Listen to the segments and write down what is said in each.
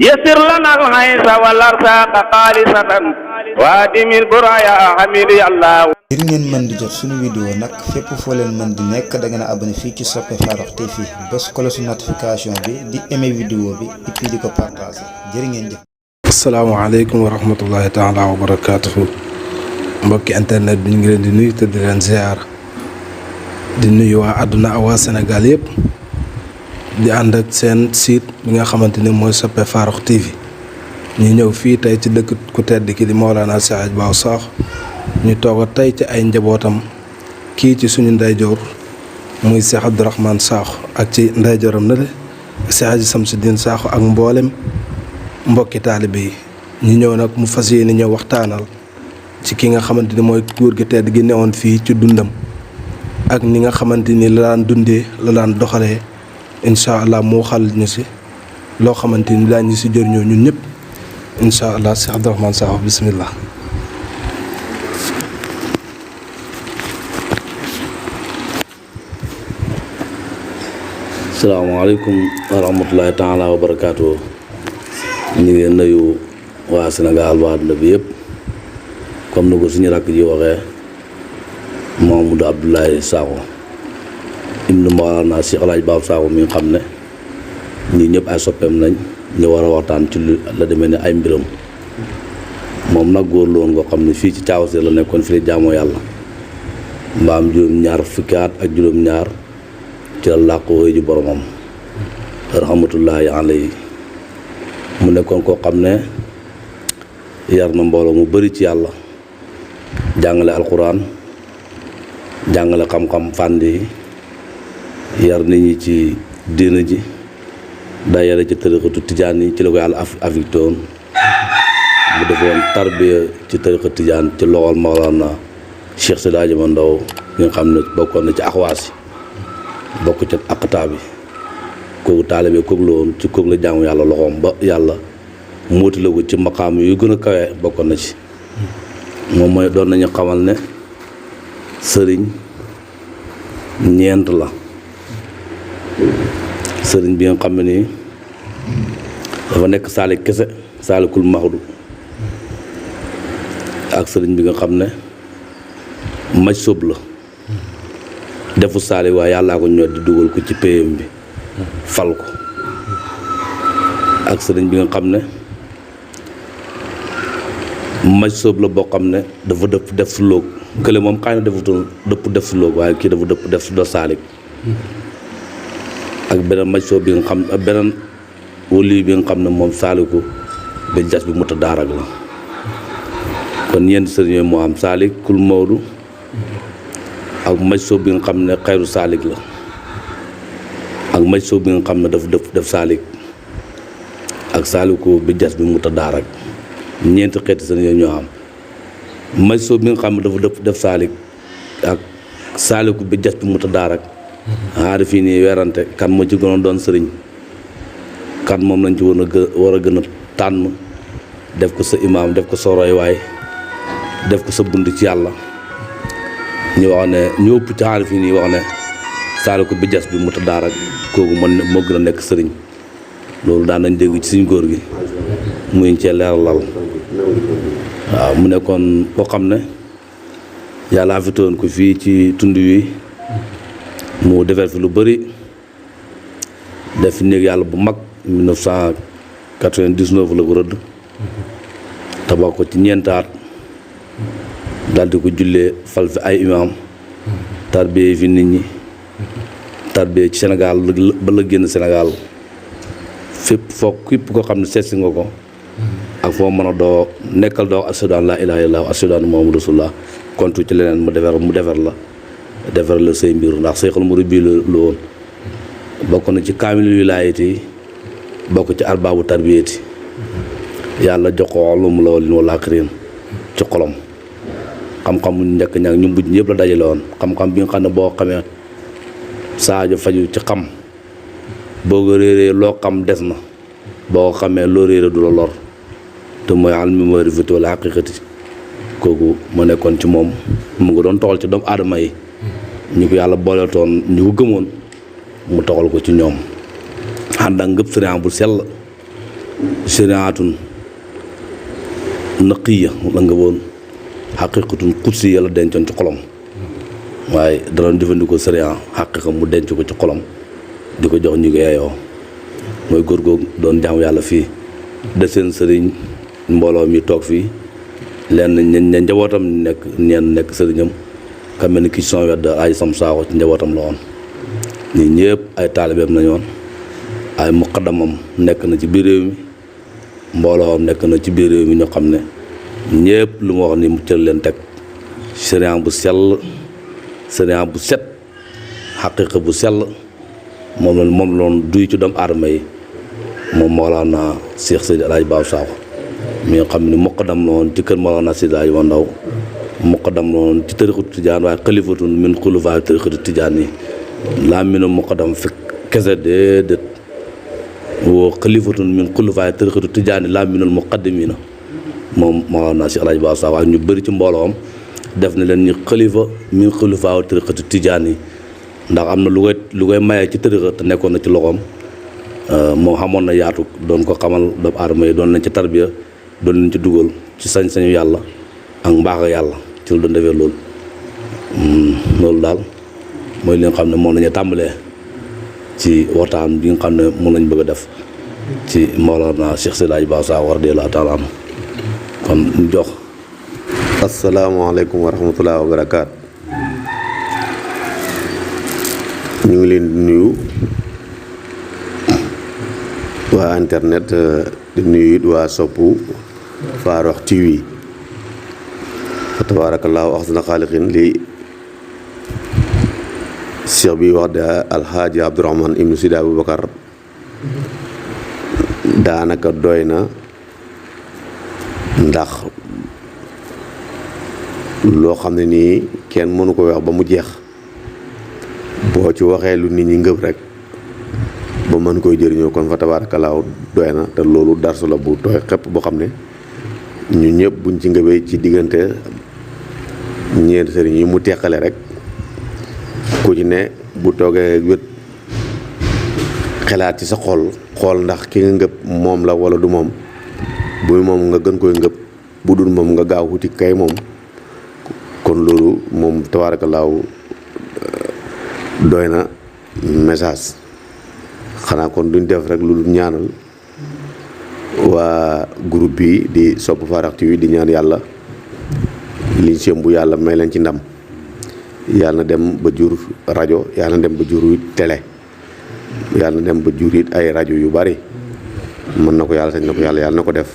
يسر لنا الحيث والأرزاق خالصة وادم البرايا حميد الله. ngir ngeen mën di jot suñu vidéo nag fépp foo leen mën di nekk da ngeen a abonné fii ci Sope Farokh TV bés cloche notification bi di aimer vidéo bi et puis di ko partager jërë ngeen jëf. asalaamaaleykum wa rahmatullahi taala wa barakaatuhu mbokki internet bi ñu ngi leen di nuyu te di leen ziar di nuyu waa àdduna ak waa Sénégal yëpp di ànd ak seen site bi nga xamante ni mooy Sope Farokh TV ñu ñëw fii tey ci dëkk ku tedd ki di Mawlana Cheikh Abdoureman Sakho ñu toog tey ci ay njabootam kii ci suñu ndeyjoor muy Serigne Abdoureman Sakho ak ci ndeyjooram na le Serigne Samsou Sakho ak mboolem mbokki taalibe yi ñu ñëw nag mu fas yéene ñëw waxtaanal ci ki nga xamante ni mooy góor gi tedd gi newoon fii ci dundam ak ni nga xamante ni la daan dundee la daan doxalee incha allah moo xal ñu si loo xamante ni daañu ñu si jëriñoo ñun ñëpp incha allah Serigne Abdoureman Sakho bismillah. asalaamaaleykum wa rahmatulahi taala wa barakaatu. ñu ngi nuyu waa Sénégal waa àdduna bi yëpp comme ni ko suñu rakk ji waxee Mamadou Abdala Sakho Ibnu Mawlana Cheikh Abdoureman Sakho mi nga xam ne ñii ñëpp ay soppeem nañ ñu war a waxtaan ci la demee ne ay mbiram moom nag góor la woon ngoo xam ne fii ci Thiakho la nekkoon fi la jaamoo yàlla mbaam juróom-ñaar fukki at ak juróom-ñaar ci la làqu woy ji boromam rahmatullahi alayhi mu nekkoon koo xam ne yar na mbooloo mu bari ci yàlla jàngale alquran jàngale xam-xam fànn yi yar nit ñi ci diina ji dayale ci tariqatu tidiane yi ci la ko yàlla affecté woon bu defoon tarbiya ci tariqa tidiane ci loxol Mawlana Cheikh Seydi Ndaw ñi nga xam ne bokkoon na ci axwaas yi bokk ca aqtaa bi kooku taalibe kooku la woon ci kooku la jaamu yàlla loxoom ba yàlla móoti la ko ci maqaam yu gën a kawe bokkoon na ci moom mooy doon nañu xamal ne sëriñ ñeent la sëriñ bi nga xam ne nii dafa nekk saalik kese saalikul maxdu ak sëriñ bi nga xam ne maj sóob la defu saali waaye yàllaa ko ñor di dugal ko ci péyam bi fal ko ak sëriñ bi nga xam ne maj sóob la boo xam ne dafa dëpp def sulóog kële moom xëy na defutoon dëpp def sulóog waaye kii dafa dëpp def do saalik ak beneen maj sóob bi nga xam ak beneen wali bi nga xam ne moom saaliku ba jas bi mu ta daarak la kon ñeenti sëriñ yooyu moo am saalik kul mawdu ak maj soob bi nga xam ne xayru saalik la ak maj soob bi nga xam ne dafa def saalik ak saaliku bi jas bi mu ta daarak ñeenti xeeti seen yooyu ñoo am maj soob bi nga xam ne dafa def saalik ak saaliku bi jas bi mu ta daarak xaari fii nii weerante kan moo ci gënoon doon sëriñ kan moom lañ ci war a gën a tànn def ko sa imaam def ko sa roywaay def ko sa bunt ci yàlla ñu wax ne ñu ëpp ci xaar fii nii wax ne saaliku bi jas bi mu ta daarak kooku moo gën a nekk sëriñ loolu daan nañ dégg ci suñu góor gi muy cee leeralal waaw mu nekkoon koo xam ne yàlla afitoon ko fii ci tund wi mu defar fi lu bëri def fi néeg yàlla bu mag 1999 la ko rëdd tabax ko ci ñeentaat daal di ko jullee fal fi ay imaam tarbiyee fi nit ñi tarbiyee ci Sénégal ba la génn Sénégal fépp foog képp koo xam ne seet si nga ko ak foo mën a doo nekkal doo ashhadu an laa ilaaha illallaah ashhadu anna muhammadan rasulullah kontu ci leneen mu defar la say mbir ndax Seexul Murid bii la woon bokk na ci kaamil wilaayati bokk ci arbaabu tarbiyati yàlla jox ko ulumul awwaliin wal aaxiriin ci xolom xam-xam mu njëkk ñaag ñu mujj ñëpp la dajale woon xam-xam bi nga xam ne boo xamee saajo faju ci xam boo ko réeree loo xam des na boo ko xamee loo réere du la lor te mooy almi maarifati wal haqiiqati kooku ma nekkoon ci moom mu ngi doon toxal ci doomu aadama yi ñu ko yàlla booletoon ñu ko gëmoon mu toxal ko ci ñoom ànd ak ngëp sëriñ bu sell shariatun naqiya la nga woon xaqiqatun qudsi yàlla dencoon ci xolam waaye da doon jëfandikoo sharia xaqiqa mu denc ko ci xolam di ko jox ñu ko yeeyoo mooy góor googu doon jaamu yàlla fii de seen sëriñ mbooloo mi toog fii lenn ña njabootam nekk sëriñam ka mel ni ki son wedd ay Samsou Sakho ci njabootam la woon ñii ñëpp ay taalibeem nañu woon ay muqaddamam nekk na ci biir réew mi mbooloom nekk na ci biir réew mi ñoo xam ne ñëpp lu ma wax ni mu cër leen teg sëriñ bu sell sëriñ bu set xaqiqa bu sell moom la doon duy ci doomu aadama yi moom Mawlana Cheikh Seydi Alaaji Babou Sakho mi nga xam ne muqaddam la woon ci kër Mawlana Seydi Alaaji Ndaw muqaddam la woon ci tariqatu tijaan waaye xalifatun min xulafaa tariqatu tijaan yi laa mi ne muqaddam fi kese déedéet woo xalifatun min xulafaa tariqatu tijaan yi laa minal muqaddimiina moom Mawlana Cheikh Alaaji Babou Sakho waaye ñu bëri ci mbooloom def na leen ñu xalifa min xulafaa tariqatu tijaan yi ndax am na lu koy mayee ci tariqa te nekkoon na ci loxoom moo xamoon na yaatu doon ko xamal doomu aadama yi doon nañ ci tarbiya doon nañ ci dugal ci sañ-sañu yàlla ak mbaax yàlla ci la doon defee loolu loolu daal mooy li nga xam ne moom lañu tàmbalee ci waxtaan bi nga xam ne moom lañ bëgg a def ci Mawlana Cheikh Seydi Alaaji Babou Sakho radiyallaahu taala anhu kon ñu jox. asalaamaaleykum wa rahmatullaahi wa barakaat. ñu ngi leen di nuyu waa internet di nuyu it waa soppu Farokh TV fa tabaarakallaahu ahsana xaaliqiin li cheikh bi wax de alhaaji Abdoureman Ibnu Seydi Abobacar daanaka doy na ndax loo xam ne nii kenn mënu ko wax ba mu jeex boo ci waxee lu nit ñi ngëb rek ba mën koy jëriñoo kon fa tabaarakallaahu doy na te loolu darsu la bu tooy xepp boo xam ne ñu ñëpp buñ ci ngëbee ci diggante ñeenti sëriñ yi mu teqale rek ku ci ne bu toogee wét xelaat ci sa xool ndax ki nga ngëb moom la wala du moom bu moom nga gën koy ngëb bu dul moom nga gaaw wuti kay moom kon loolu moom tabaarakallaahu doy na message xanaa kon duñ def rek lu ñaanal waa groupe bi di sopp Farokh TV di ñaan yàlla liñ sémbu yàlla may leen ci ndam yàlla na dem ba jur rajo yàlla na dem ba jur télé yàlla na dem ba jur it ay rajo yu bari mën na ko yàlla sañ na ko yàlla na ko def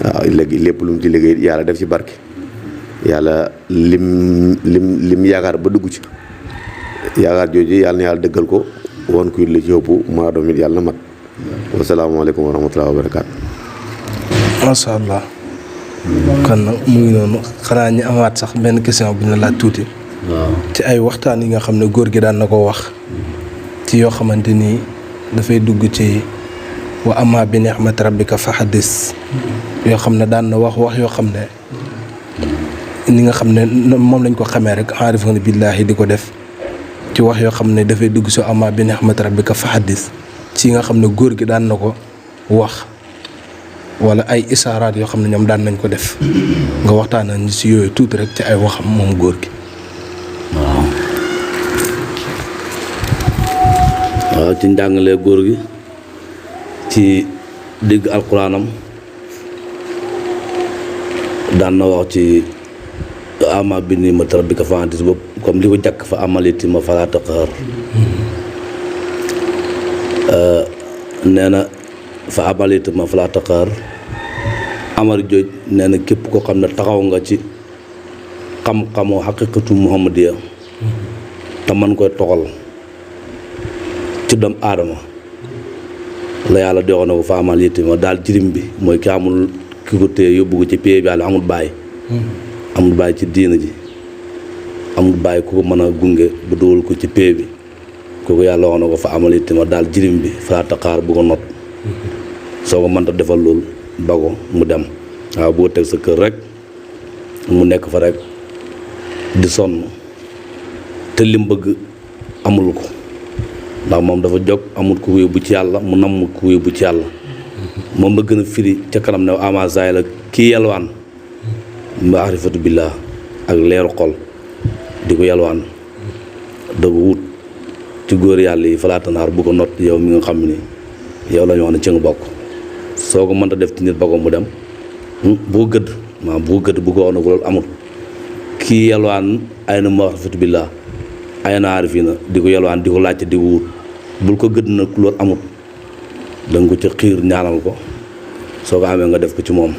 waaw léegi lépp lu mu ci liggéey yàlla def ci barke yàlla lim yaakaar ba dugg ci yaakaar jooju yàlla na yàlla dëggal ko woon kuy la ci ëpp maa doom it yàlla na mat wasalaamaaleykum wa rahmatullaahi wa barakaatu. macha allah kon nag mu ngi noonu xanaa ñu amaat sax benn question bu ñu laaj tuuti. waaw ci ay waxtaan yi nga xam ne góor gi daan na ko wax ci yoo xamante ni dafay dugg ci wa amma bi ni'mati rabbika fa haddis yoo xam ne daan na wax yoo xam ne ni nga xam ne moom lañ ko xamee rek aarifuna billaahi di ko def ci wax yoo xam ne dafay dugg si amma bi ni'mati rabbika fa haddis ci nga xam ne góor gi daan na ko wax wala ay isaaraat yoo xam ne ñoom daan nañ ko def nga waxtaan nañ si yooyu tuuti rek ci ay waxam moom góor gi. waaw ci njàngale góor gi ci digg alquraanam daan na wax ci ama bi ni ma tara bi ka fa antis boobu comme li ko jàkk fa amaliti ma falaa taqhar nee na fa amaliti ma falaa taqhar amar jooj nee na képp koo xam ne taxaw nga ci xam-xamoo xaqiqatu muhammadiya te man koy toxal ci doomu aadama la yàlla doxoon na ko fa amal yittima daal jirim bi mooy ki amul ki ko téye yóbbu ko ci pay bi yàlla amul bàyyi amul bàyyi ci diina ji amul bàyyi ku ko mën a gunge bu dugal ko ci pay bi kooku yàlla waxoon na ko fa amal yittima daal jirim bi falaa taqaar bu ko not soo ko mënta defal loolu ba ko mu dem waaw boo teg sa kër rek mu nekk fa rek di sonn te lim bëgg amul ko ndax moom dafa jóg amul ku yóbbu ci yàlla mu namm ku yóbbu ci yàlla moom la gën a firi ca kanam ne ama zaay la kii yalwaan maarifatu billah ak leeru xol di ko yalwaan da ko wut ci góor yàlla yi falaatanaar bu ko not yow mi nga xam ni yow la ñu wax ne ci nga bokk soo ko mënta def ci nit ba ko mu dem bu ko gëdd maanaam bu ko gëdd bu ko wax na ko loolu amul kii yalwaan ay na maarifatu billah ay na aarifina di ko yalwaan di ko laajte di ko wut bul ko gëdd nag loolu amul da nga ko ci xiir ñaanal ko soo ko amee nga def ko ci moom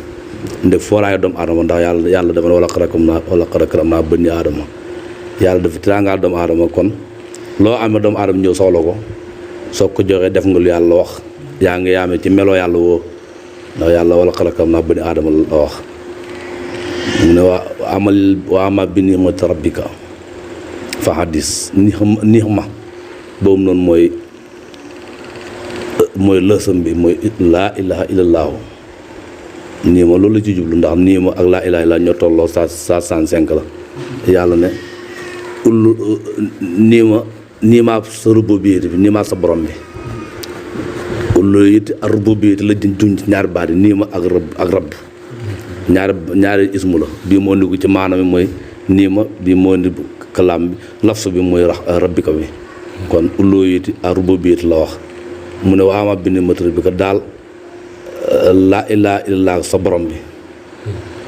ndeg fooraayu doomu aadama ndax yàlla dafa ne wala xarakam naa bënni aadama yàlla dafa tiraangaal doomu aadama kon loo amee doomu aadama ñëw soxla ko soo ko joxee def nga lu yàlla wax yaa ngi yaamee ci meloo yàlla woo ndax yàlla wala xarakam naa bënni aadama la wax mu ne waa ama bi ni'mati rabbika fa hadis niix ma boobu noonu mooy lësam bi mooy laa ilaha illallahu nii ma loolu la ci jublu ndax nii ma ak laa ilaha illallah ñoo tolloo 165 la yàlla ne nii ma sa rububiyyati bi nii ma sa borom bi ullu it ak rububiyyati la juñ ci ñaari baat yi nii ma ak rabb ñaari ismu la bii moo ndigu ci maanaam mi mooy nii ma bii moo ndi kalaam bi lafsu bi mooy rabbika bi kon ullu it ak rububiyyati la wax mu ne waama bi ni matari bi ko daal laa ilaaha illallaah sa borom bi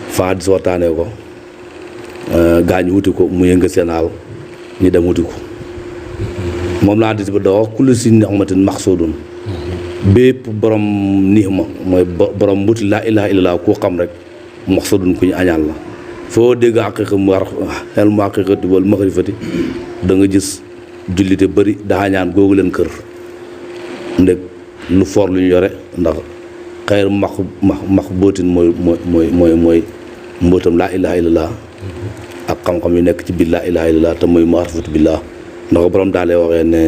faa di waxtaanee ko gaañ wuti ko mu yënga seenaal ñu dem wuti ko moom laa dis ba da wax kullu si nixmatin maxsuudun bépp borom niix ma mooy borom wuti laa ilaaha illallaah koo xam rek maxsuudun ku ñu añaan la foo dégg aqiqa mu war xel mu aqiqati wala maxrifati da nga gis jullite bëri daa ñaan googu leen kër ndeg lu for lu ñu yore ndax xayr max bootin mooy mbootam laa ilaha illallah ak xam-xam yu nekk ci biir laa ilaha illallah te mooy maarifatu billah ndax ko borom daalee waxee ne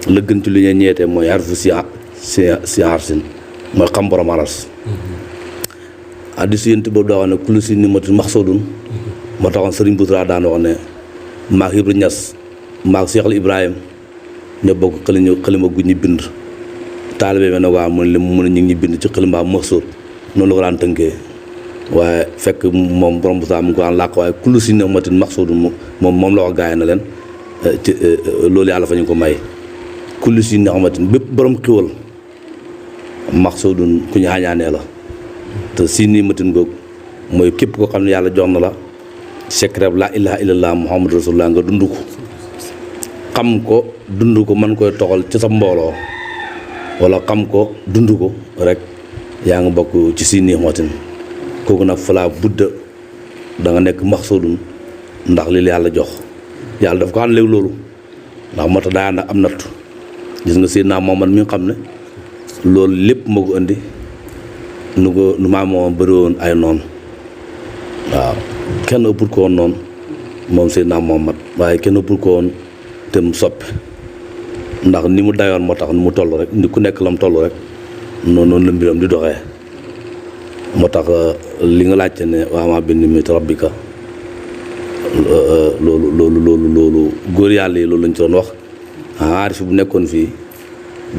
la gën ci lu ñu ñeetee mooy harfu si harsin mooy xam borom aras addis yénti boobu daa wax ne kullu si nimatin maxsoodun moo taxoon Serigne Boutra daan wax ne maak Ibra Ñas maak Cheikh Ibrahim ñoo bokk xalima gu ñu bind taalibe bi nag waaw mu ne ñu ngi ñu bind ci xalimba maxsood noonu la ko daan tënkee waaye fekk moom borom bu saa mu ngi ko daan làkk waaye kullu si nimatin maxsoodun moom la wax gaay na leen ci loolu yàlla fa ñu ko may kullu si nimatin bépp borom xiwal maxsoodun ku ñu xañaanee la te si nimatin googu mooy képp koo xam ne yàlla jox na la secret laa ilaha illallah muhammadu rasulullah nga dund ko xam ko dund ko mën koy toxal ci sa mbooloo wala xam ko dund ko rek yaa ngi bokk ci si nimatin kooku nag falaa budda da nga nekk maxsuudun ndax li yàlla jox yàlla daf ko ànd léegi loolu ndax moo tax daa ànd am nattu gis nga Seydina Muhammad mi nga xam ne loolu lépp moo ko indi nu maa moom bëri woon ay noonu waaw kenn ëppul ko woon noonu moom Seydina Muhammad waaye kenn ëppul ko woon te mu soppi ndax ni mu dayoon moo tax ni mu toll rek ni ku nekk la mu toll rek noonu la mbiram di doxee moo tax li nga laajte ne waa maa bind mi rabbika loolu góor yàlla yi loolu lañ ci doon wax aarif bu nekkoon fii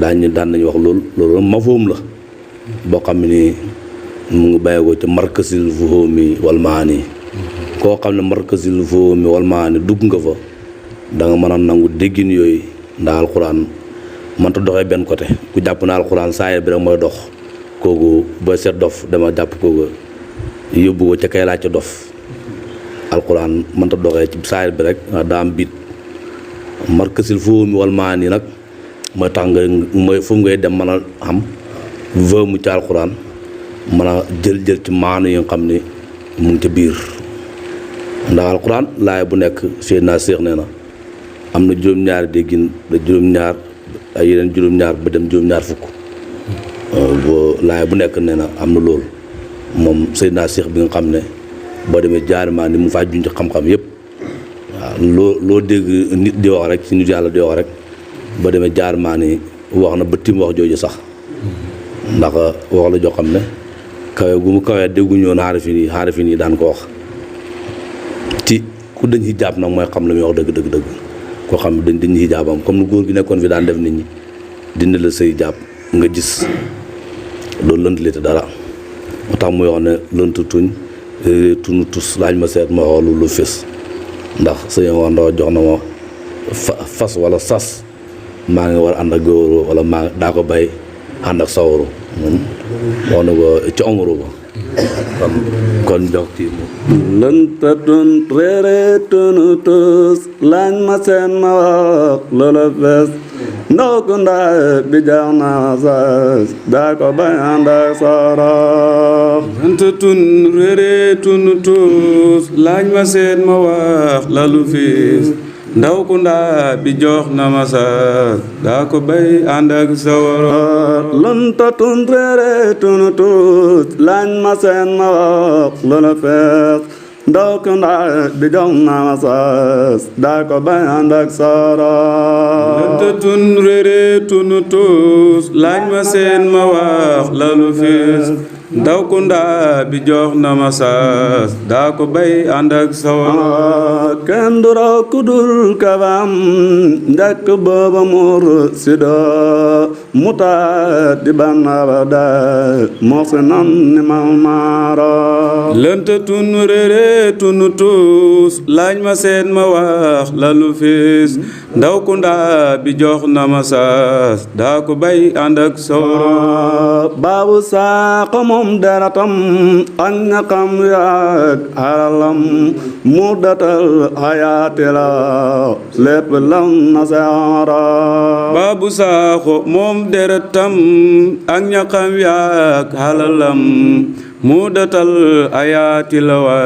daan nañu wax loolu mafhum la boo xam ne ni mu ngi bàyyi ko ci markasil fuhumi wal maani koo xam ne markasil fuhumi wal maani dugg nga fa da nga mën a nangu déggin yooyu ndax alxuraan mënta doxee benn côté ku jàpp na alxuraan saa bi rek mooy dox kooku booy seet dof dama jàpp kooku yóbbu ko ca kay laaj ca dof alxuraan mënta doxee ci saa bi rek daa am biit markasil fuhumi wal maani nag mooy tax nga mooy fu ngay dem mën a xam vëmu ci alxuraan mën a jël ci maanu yi nga xam ne mu ngi ca biir ndax alxuraan laay bu nekk Seydina Seex nee na am na juróom-ñaari déggin da juróom-ñaar ay yeneen juróom-ñaar ba dem juróom-ñaar fukk laay bu nekk nee na am na loolu moom Seydina Seex bi nga xam ne boo demee jaarimaa ni mu faa junj xam-xam yëpp waaw loo dégg nit di wax rek ci nit yàlla di wax rek boo demee jaarimaa ni wax na ba tim wax jooju sax ndax wax la joo xam ne kawe gu mu kawee dégguñu woon xaarifin yi daan ko wax ci ku dañ xijaab nag mooy xam la muy wax dëgg koo xam ne dañ xijaabam comme nu góor gi nekkoon fi daan def nit ñi dindi la say jàpp nga gis doo lënt li te dara moo tax muy wax ne lënt tuñ tunu tus laaj ma seet ma xoolu lu fés ndax sëñ Omar Ndaw jox na ma fas wala sas maa ngi war a ànd ak góoru wala maa daa ko bay ànd ak sawaru moom wax na ko ci omaru ba kon jox ci lënta tun réere tunu tus laaj ma seen ma wax loola fees ndaw ku ndaa bi jax na sas daa ko bay ànd ak sawaru lënta tun réere tunu tus laaj ma seen ma wax lalu fees ndaw ku ndaa bi jox na ma sas daa ko bay ànd ak sawara lënta tun réere tunu tus laaj ma seen ma wax loola fees ndaw ku ndaa bi jox na ma sas daa ko bay ànd ak sawara lënta tun réere tunu tus laaj ma seen ma wax lalu fees ndaw ku ndaa bi jox na ma sas daa ko bay ànd ak sawara kenn du raw ku dul kabam njëkk booba mur sida muta di banna ba da moxsi nan ni ma maara lënta tun réere tunu tus laaj ma seen ma wax lalu fees ndaw ku ndaa bi jox na ma sas daa ko bay ànd ak sawara Babou Sakho moom deratam ak ñaqam yaak halalam mu datal hayaati la lépp lam na seera Babou Sakho moom deratam ak ñaqam yaak halalam mu datal hayaati la wa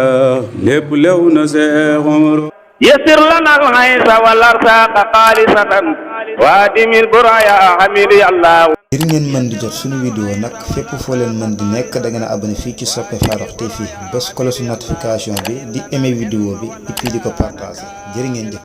lépp lew na seera يسر لنا الغيث والأرزاق خالصة وادم البرايا حميد الله ngir ngeen mën di jot suñu vidéo nag fépp foo leen mën di nekk da ngeen a abonné fii ci Sope Farokh TV bés cloche notification bi di aimer vidéo bi et puis di ko partager jërë ngeen jëf